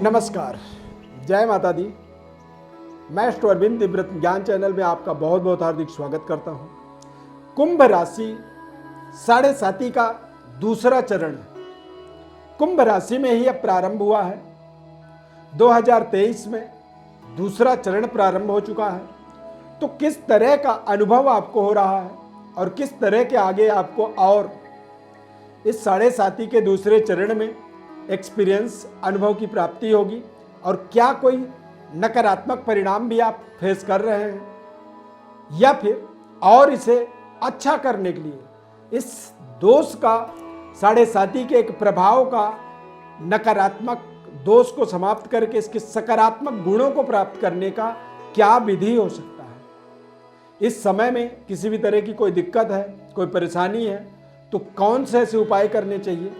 नमस्कार, जय माता दी। मैं अष्ट अरविंद दिव्यव्रत ज्ञान चैनल में आपका बहुत बहुत हार्दिक स्वागत करता हूँ। कुंभ राशि साढ़े साती का दूसरा चरण कुंभ राशि में ही अब प्रारंभ हुआ है। 2023 में दूसरा चरण प्रारंभ हो चुका है। तो किस तरह का अनुभव आपको हो रहा है और किस तरह के आगे आपको और इस साढ़े साती के दूसरे चरण में एक्सपीरियंस अनुभव की प्राप्ति होगी और क्या कोई नकारात्मक परिणाम भी आप फेस कर रहे हैं या फिर और इसे अच्छा करने के लिए इस दोष का साढ़े साती के एक प्रभाव का नकारात्मक दोष को समाप्त करके इसके सकारात्मक गुणों को प्राप्त करने का क्या विधि हो सकता है। इस समय में किसी भी तरह की कोई दिक्कत है, कोई परेशानी है, तो कौन से ऐसे उपाय करने चाहिए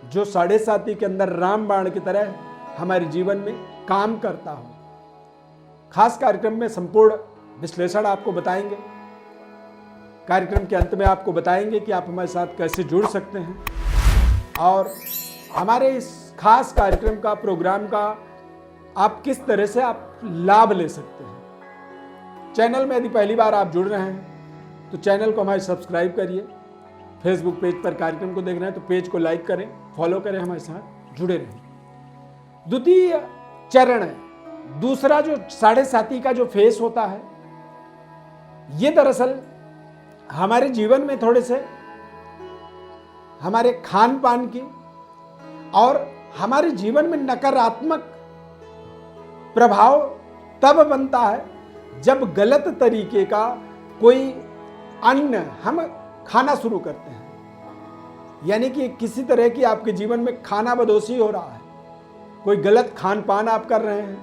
जो साढ़े साती के अंदर राम बाण की तरह हमारे जीवन में काम करता हो। खास कार्यक्रम में संपूर्ण विश्लेषण आपको बताएंगे। कार्यक्रम के अंत में आपको बताएंगे कि आप हमारे साथ कैसे जुड़ सकते हैं और हमारे इस खास कार्यक्रम का, प्रोग्राम का आप किस तरह से आप लाभ ले सकते हैं। चैनल में यदि पहली बार आप जुड़ रहे हैं तो चैनल को हमारे सब्सक्राइब करिए। फेसबुक पेज पर कार्यक्रम को देख रहे हैं तो पेज को लाइक करें, फॉलो करें, हमारे साथ जुड़े रहें। द्वितीय चरण है, दूसरा जो साढ़े साती का जो फेस होता है, ये दरअसल हमारे जीवन में थोड़े से हमारे खान पान की और हमारे जीवन में नकारात्मक प्रभाव तब बनता है जब गलत तरीके का कोई अन्न हम खाना शुरू करते हैं। यानी कि किसी तरह की आपके जीवन में खाना बदोशी हो रहा है, कोई गलत खान पान आप कर रहे हैं।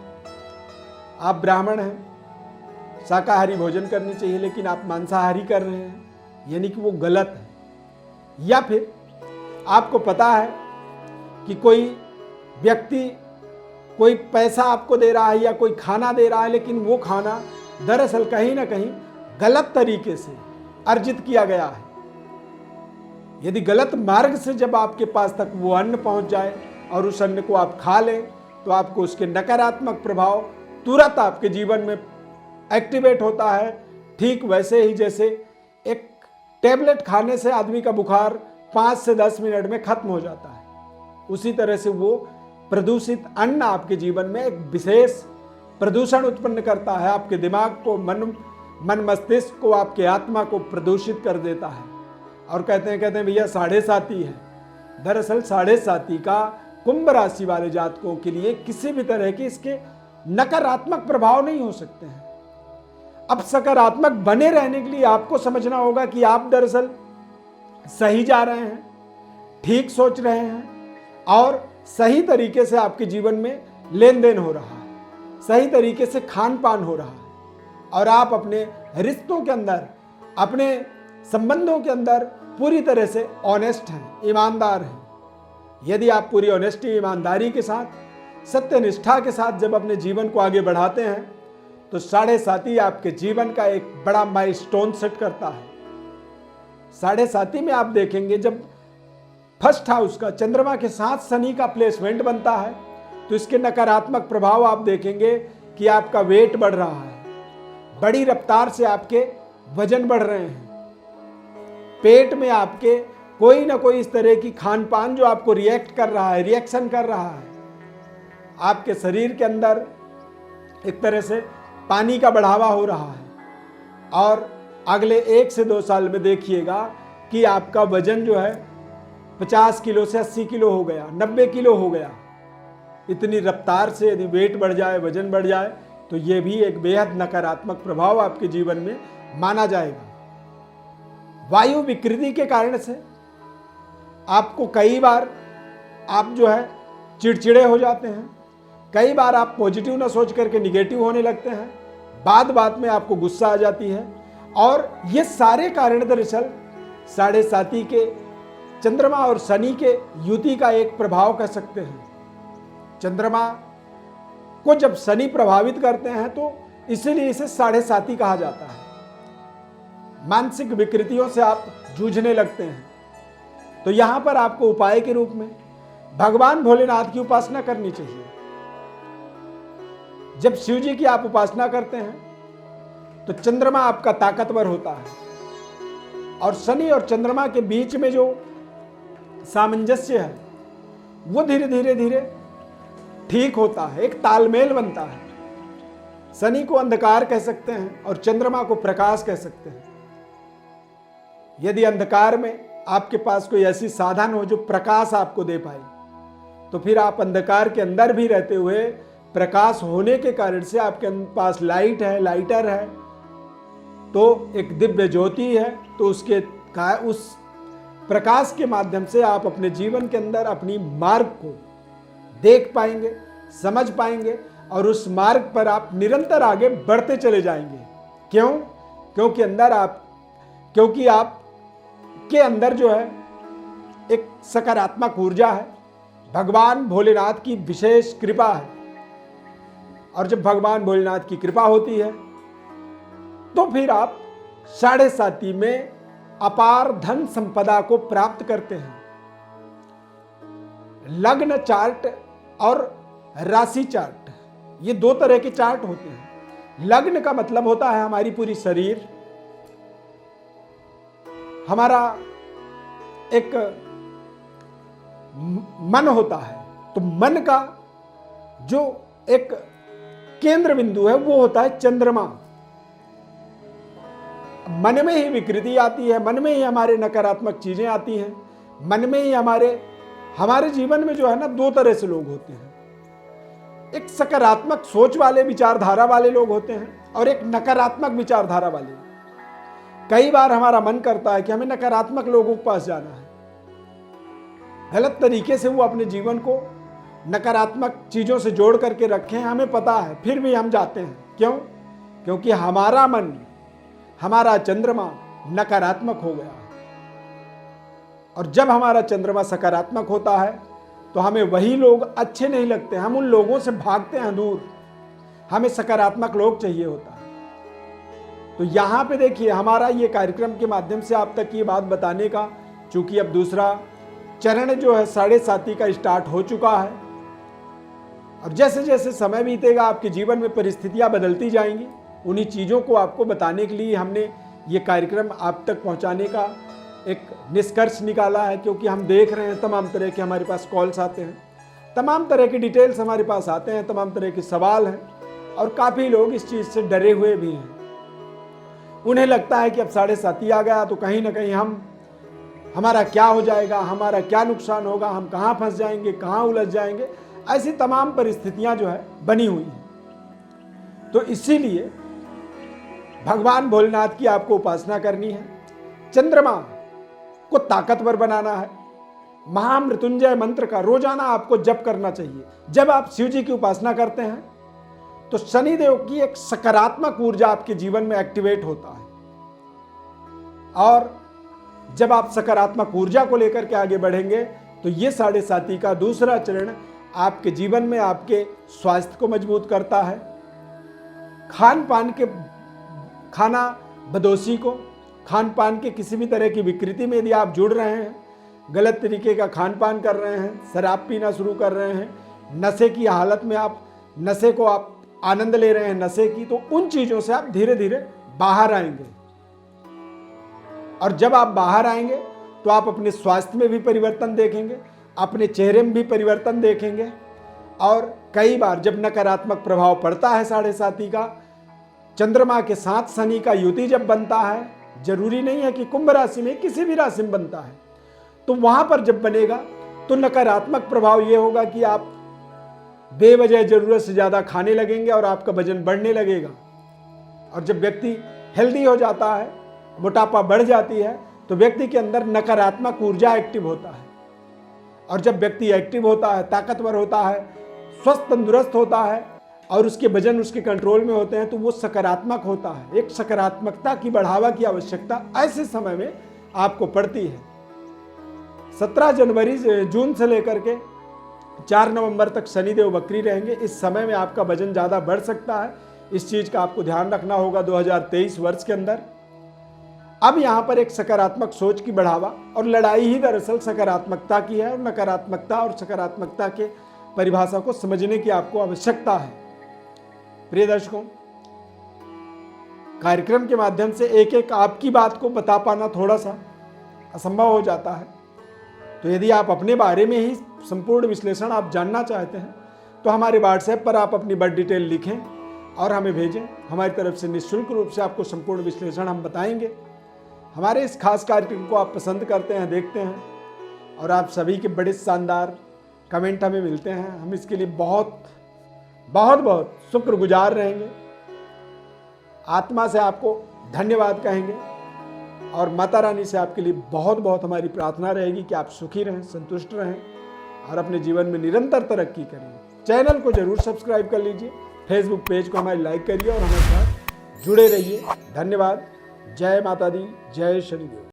आप ब्राह्मण हैं, शाकाहारी भोजन करनी चाहिए लेकिन आप मांसाहारी कर रहे हैं, यानी कि वो गलत है। या फिर आपको पता है कि कोई व्यक्ति कोई पैसा आपको दे रहा है या कोई खाना दे रहा है, लेकिन वो खाना दरअसल कहीं ना कहीं गलत तरीके से अर्जित किया गया है। यदि गलत मार्ग से जब आपके पास तक वो अन्न पहुंच जाए और उस अन्न को आप खा लें तो आपको उसके नकारात्मक प्रभाव तुरंत आपके जीवन में एक्टिवेट होता है। ठीक वैसे ही जैसे एक टेबलेट खाने से आदमी का बुखार 5 से 10 मिनट में खत्म हो जाता है, उसी तरह से वो प्रदूषित अन्न आपके जीवन में एक विशेष प्रदूषण उत्पन्न करता है। आपके दिमाग को, मन मस्तिष्क को, आपके आत्मा को प्रदूषित कर देता है। और कहते हैं भैया साढ़े साती है। दरअसल साढ़े साती का कुंभ राशि वाले जातकों के लिए किसी भी तरह के इसके नकारात्मक प्रभाव नहीं हो सकते हैं। अब सकारात्मक बने रहने के लिए आपको समझना होगा कि आप दरअसल सही जा रहे हैं, ठीक सोच रहे हैं और सही तरीके से आपके जीवन में लेन देन हो रहा है, सही तरीके से खान पान हो रहा है और आप अपने रिश्तों के अंदर, अपने संबंधों के अंदर पूरी तरह से ऑनेस्ट हैं, ईमानदार हैं। यदि आप पूरी ऑनेस्टी, ईमानदारी के साथ, सत्यनिष्ठा के साथ जब अपने जीवन को आगे बढ़ाते हैं तो साढ़े साती आपके जीवन का एक बड़ा माइलस्टोन सेट करता है। साढ़े साती में आप देखेंगे जब फर्स्ट हाउस का चंद्रमा के साथ शनि का प्लेसमेंट बनता है तो इसके नकारात्मक प्रभाव आप देखेंगे कि आपका वेट बढ़ रहा है, बड़ी रफ्तार से आपके वजन बढ़ रहे हैं, पेट में आपके कोई ना कोई इस तरह की खान पान जो आपको रिएक्ट कर रहा है, रिएक्शन कर रहा है। आपके शरीर के अंदर एक तरह से पानी का बढ़ावा हो रहा है और अगले 1 से 2 साल में देखिएगा कि आपका वजन जो है 50 किलो से 80 किलो हो गया, 90 किलो हो गया। इतनी रफ्तार से यदि वेट बढ़ जाए, वजन बढ़ जाए तो ये भी एक बेहद नकारात्मक प्रभाव आपके जीवन में माना जाएगा। वायु विकृति के कारण से आपको कई बार आप जो है चिड़चिड़े हो जाते हैं, कई बार आप पॉजिटिव ना सोच करके निगेटिव होने लगते हैं, बात में आपको गुस्सा आ जाती है और ये सारे कारण दरअसल साढ़े साती के चंद्रमा और शनि के युति का एक प्रभाव कह सकते हैं। चंद्रमा को जब शनि प्रभावित करते हैं तो इसीलिए इसे साढ़े साती कहा जाता है। मानसिक विकृतियों से आप जूझने लगते हैं तो यहां पर आपको उपाय के रूप में भगवान भोलेनाथ की उपासना करनी चाहिए। जब शिव जी की आप उपासना करते हैं तो चंद्रमा आपका ताकतवर होता है, और शनि और चंद्रमा के बीच में जो सामंजस्य है वो धीरे धीरे धीरे ठीक होता है, एक तालमेल बनता है। शनि को अंधकार कह सकते हैं और चंद्रमा को प्रकाश कह सकते हैं। यदि अंधकार में आपके पास कोई ऐसी साधन हो जो प्रकाश आपको दे पाए, तो फिर आप अंधकार के अंदर भी रहते हुए प्रकाश होने के कारण से आपके पास लाइट है, लाइटर है, तो एक दिव्य ज्योति है, तो उस प्रकाश के माध्यम से आप अपने जीवन के अंदर अपनी मार्ग को देख पाएंगे, समझ पाएंगे, और उस मार्ग पर आप निरंतर आगे बढ़ते चले जाएंगे। क्यों? क्योंकि आप के अंदर जो है एक सकारात्मक ऊर्जा है, भगवान भोलेनाथ की विशेष कृपा है, और जब भगवान भोलेनाथ की कृपा होती है तो फिर आप 7.5 में अपार धन संपदा को प्राप्त करते हैं। लग्न चार्ट और राशि चार्ट, ये 2 तरह के चार्ट होते हैं। लग्न का मतलब होता है हमारी पूरी शरीर, हमारा एक मन होता है, तो मन का जो एक केंद्र बिंदु है वो होता है चंद्रमा। मन में ही विकृति आती है, मन में ही हमारे नकारात्मक चीजें आती हैं, मन में ही हमारे जीवन में जो है ना 2 तरह से लोग होते हैं। एक सकारात्मक सोच वाले, विचारधारा वाले लोग होते हैं, और एक नकारात्मक विचारधारा वाले। कई बार हमारा मन करता है कि हमें नकारात्मक लोगों के पास जाना है, गलत तरीके से वो अपने जीवन को नकारात्मक चीजों से जोड़ करके रखे हैं, हमें पता है, फिर भी हम जाते हैं। क्यों? क्योंकि हमारा मन, हमारा चंद्रमा नकारात्मक हो गया है। और जब हमारा चंद्रमा सकारात्मक होता है तो हमें वही लोग अच्छे नहीं लगते, हम उन लोगों से भागते हैं दूर, हमें सकारात्मक लोग चाहिए होता है। तो यहां पे देखिए, हमारा ये कार्यक्रम के माध्यम से आप तक ये बात बताने का, चूंकि अब दूसरा चरण जो है 7.5 का स्टार्ट हो चुका है, और जैसे जैसे समय बीतेगा आपके जीवन में परिस्थितियां बदलती जाएंगी, उन्हीं चीज़ों को आपको बताने के लिए हमने ये कार्यक्रम आप तक पहुंचाने का एक निष्कर्ष निकाला है। क्योंकि हम देख रहे हैं तमाम तरह के हमारे पास कॉल्स आते हैं, तमाम तरह की डिटेल्स हमारे पास आते हैं, तमाम तरह के सवाल हैं, और काफ़ी लोग इस चीज़ से डरे हुए भी हैं। उन्हें लगता है कि अब 7.5 आ गया तो कहीं ना कहीं हमारा क्या हो जाएगा, हमारा क्या नुकसान होगा, हम कहाँ फंस जाएंगे, कहाँ उलझ जाएंगे। ऐसी तमाम परिस्थितियां जो है बनी हुई हैं। तो इसीलिए भगवान भोलेनाथ की आपको उपासना करनी है, चंद्रमा को ताकतवर बनाना है, महामृत्युंजय मंत्र का रोजाना आपको जप करना चाहिए। जब आप शिव जी की उपासना करते हैं तो शनिदेव की एक सकारात्मक ऊर्जा आपके जीवन में एक्टिवेट होता है, और जब आप सकारात्मक ऊर्जा को लेकर के आगे बढ़ेंगे तो ये 7.5 का दूसरा चरण आपके जीवन में आपके स्वास्थ्य को मजबूत करता है। खाना बदोशी को, खान पान के किसी भी तरह की विकृति में यदि आप जुड़ रहे हैं, गलत तरीके का खान पान कर रहे हैं, शराब पीना शुरू कर रहे हैं, नशे की हालत में नशे को आप आनंद ले रहे हैं नशे की, तो उन चीज़ों से आप धीरे धीरे बाहर आएंगे। और जब आप बाहर आएंगे तो आप अपने स्वास्थ्य में भी परिवर्तन देखेंगे, अपने चेहरे में भी परिवर्तन देखेंगे। और कई बार जब नकारात्मक प्रभाव पड़ता है 7.5 का, चंद्रमा के साथ शनि का युति जब बनता है, जरूरी नहीं है कि कुंभ राशि में, किसी भी राशि में बनता है, तो वहां पर जब बनेगा तो नकारात्मक प्रभाव ये होगा कि आप बेवजह जरूरत से ज़्यादा खाने लगेंगे और आपका वजन बढ़ने लगेगा। और जब व्यक्ति हेल्दी हो जाता है, मोटापा बढ़ जाती है, तो व्यक्ति के अंदर नकारात्मक ऊर्जा एक्टिव होता है। और जब व्यक्ति एक्टिव होता है, ताकतवर होता है, स्वस्थ तंदुरुस्त होता है, और उसके वजन उसके कंट्रोल में होते हैं, तो वो सकारात्मक होता है। एक सकारात्मकता की बढ़ावा की आवश्यकता ऐसे समय में आपको पड़ती है। 17 जून से लेकर के 4 नवंबर तक शनिदेव वक्री रहेंगे। इस समय में आपका वजन ज़्यादा बढ़ सकता है, इस चीज़ का आपको ध्यान रखना होगा 2023 वर्ष के अंदर। अब यहाँ पर एक सकारात्मक सोच की बढ़ावा और लड़ाई ही दरअसल सकारात्मकता की है, और नकारात्मकता और सकारात्मकता के परिभाषा को समझने की आपको आवश्यकता है। प्रिय दर्शकों, कार्यक्रम के माध्यम से एक एक आपकी बात को बता पाना थोड़ा सा असंभव हो जाता है। तो यदि आप अपने बारे में ही संपूर्ण विश्लेषण आप जानना चाहते हैं तो हमारे व्हाट्सएप पर आप अपनी बर्थ डिटेल लिखें और हमें भेजें। हमारी तरफ से निःशुल्क रूप से आपको संपूर्ण विश्लेषण हम बताएंगे। हमारे इस खास कार्यक्रम को आप पसंद करते हैं, देखते हैं और आप सभी के बड़े शानदार कमेंट हमें मिलते हैं। हम इसके लिए बहुत बहुत बहुत शुक्रगुजार रहेंगे। आत्मा से आपको धन्यवाद कहेंगे और माता रानी से आपके लिए बहुत बहुत हमारी प्रार्थना रहेगी कि आप सुखी रहें, संतुष्ट रहें और अपने जीवन में निरंतर तरक्की करिए। चैनल को जरूर सब्सक्राइब कर लीजिए, फेसबुक पेज को हमारी लाइक करिए और हमारे साथ जुड़े रहिए। धन्यवाद। जय माता दी, जय शनिदेव।